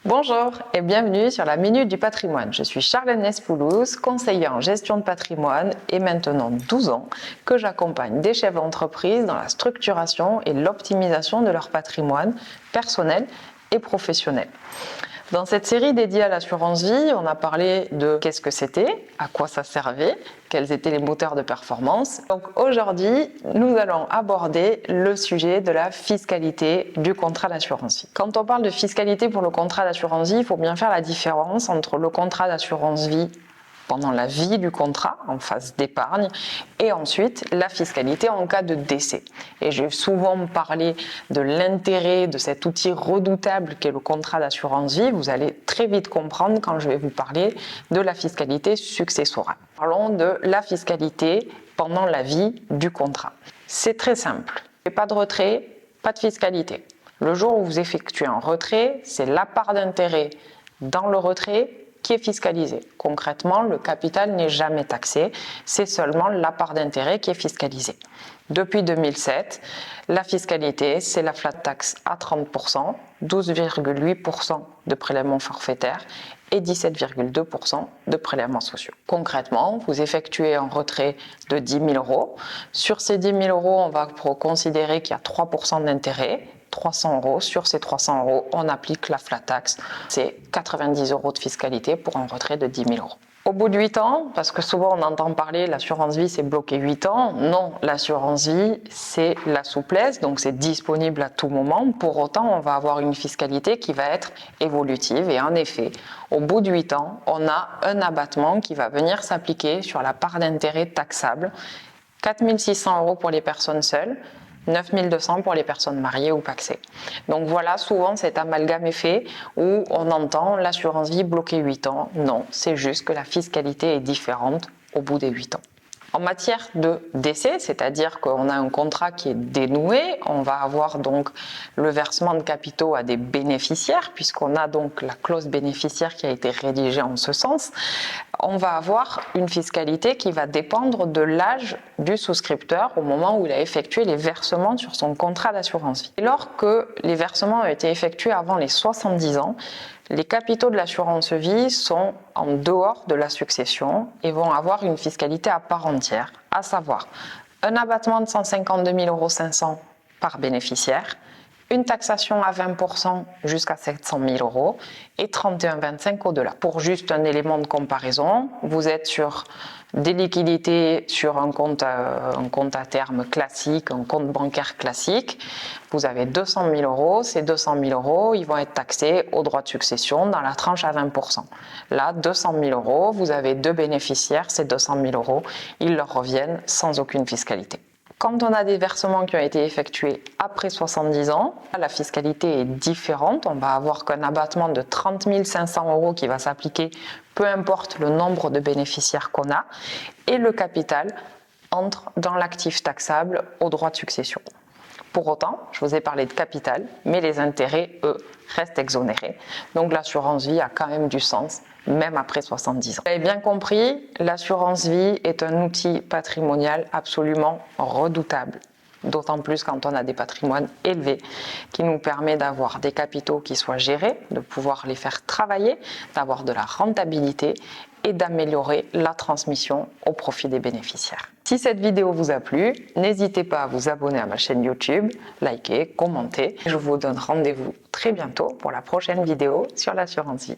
Bonjour et bienvenue sur la Minute du Patrimoine. Je suis Charlène Nespoulouz, conseillère en gestion de patrimoine et maintenant 12 ans que j'accompagne des chefs d'entreprise dans la structuration et l'optimisation de leur patrimoine personnel et professionnel. Dans cette série dédiée à l'assurance vie, on a parlé de qu'est-ce que c'était, à quoi ça servait, quels étaient les moteurs de performance. Donc aujourd'hui, nous allons aborder le sujet de la fiscalité du contrat d'assurance vie. Quand on parle de fiscalité pour le contrat d'assurance vie, il faut bien faire la différence entre le contrat d'assurance vie pendant la vie du contrat, en phase d'épargne, et ensuite la fiscalité en cas de décès. Et j'ai souvent parlé de l'intérêt de cet outil redoutable qu'est le contrat d'assurance vie. Vous allez très vite comprendre quand je vais vous parler de la fiscalité successorale. Parlons de la fiscalité pendant la vie du contrat. C'est très simple. Pas de retrait, pas de fiscalité. Le jour où vous effectuez un retrait, c'est la part d'intérêt dans le retrait qui est fiscalisé. Concrètement, le capital n'est jamais taxé, c'est seulement la part d'intérêt qui est fiscalisée. Depuis 2007, la fiscalité, c'est la flat tax à 30%, 12,8% de prélèvements forfaitaires et 17,2% de prélèvements sociaux. Concrètement, vous effectuez un retrait de 10 000 euros. Sur ces 10 000 euros, on va considérer qu'il y a 3% d'intérêt. 300 euros. Sur ces 300 euros, on applique la flat tax. C'est 90 euros de fiscalité pour un retrait de 10 000 euros. Au bout de 8 ans, parce que souvent on entend parler l'assurance vie c'est bloqué 8 ans, non, l'assurance vie c'est la souplesse, donc c'est disponible à tout moment. Pour autant, on va avoir une fiscalité qui va être évolutive et en effet, au bout de 8 ans, on a un abattement qui va venir s'appliquer sur la part d'intérêt taxable, 4 600 euros pour les personnes seules, 9 200 pour les personnes mariées ou pacsées. Donc voilà, souvent cet amalgame est fait où on entend l'assurance vie bloquée 8 ans. Non, c'est juste que la fiscalité est différente au bout des 8 ans. En matière de décès, c'est-à-dire qu'on a un contrat qui est dénoué, on va avoir donc le versement de capitaux à des bénéficiaires, puisqu'on a donc la clause bénéficiaire qui a été rédigée en ce sens, on va avoir une fiscalité qui va dépendre de l'âge du souscripteur au moment où il a effectué les versements sur son contrat d'assurance vie. Et lors que les versements ont été effectués avant les 70 ans, les capitaux de l'assurance vie sont en dehors de la succession et vont avoir une fiscalité à part entière, à savoir un abattement de 152 500 € par bénéficiaire, une taxation à 20% jusqu'à 700 000 € et 31,25 € au-delà. Pour juste un élément de comparaison, vous êtes sur des liquidités sur un compte à terme classique, un compte bancaire classique. Vous avez 200 000 €. Ces 200 000 €, ils vont être taxés au droit de succession dans la tranche à 20%. Là, 200 000 €, vous avez deux bénéficiaires, ces 200 000 €, ils leur reviennent sans aucune fiscalité. Quand on a des versements qui ont été effectués après 70 ans, la fiscalité est différente. On va avoir qu'un abattement de 30 500 € qui va s'appliquer, peu importe le nombre de bénéficiaires qu'on a, et le capital entre dans l'actif taxable au droit de succession. Pour autant, je vous ai parlé de capital, mais les intérêts, eux, restent exonérés. Donc l'assurance vie a quand même du sens, même après 70 ans. Vous avez bien compris, l'assurance vie est un outil patrimonial absolument redoutable. D'autant plus quand on a des patrimoines élevés, qui nous permet d'avoir des capitaux qui soient gérés, de pouvoir les faire travailler, d'avoir de la rentabilité et d'améliorer la transmission au profit des bénéficiaires. Si cette vidéo vous a plu, n'hésitez pas à vous abonner à ma chaîne YouTube, liker, commenter. Je vous donne rendez-vous très bientôt pour la prochaine vidéo sur l'assurance vie.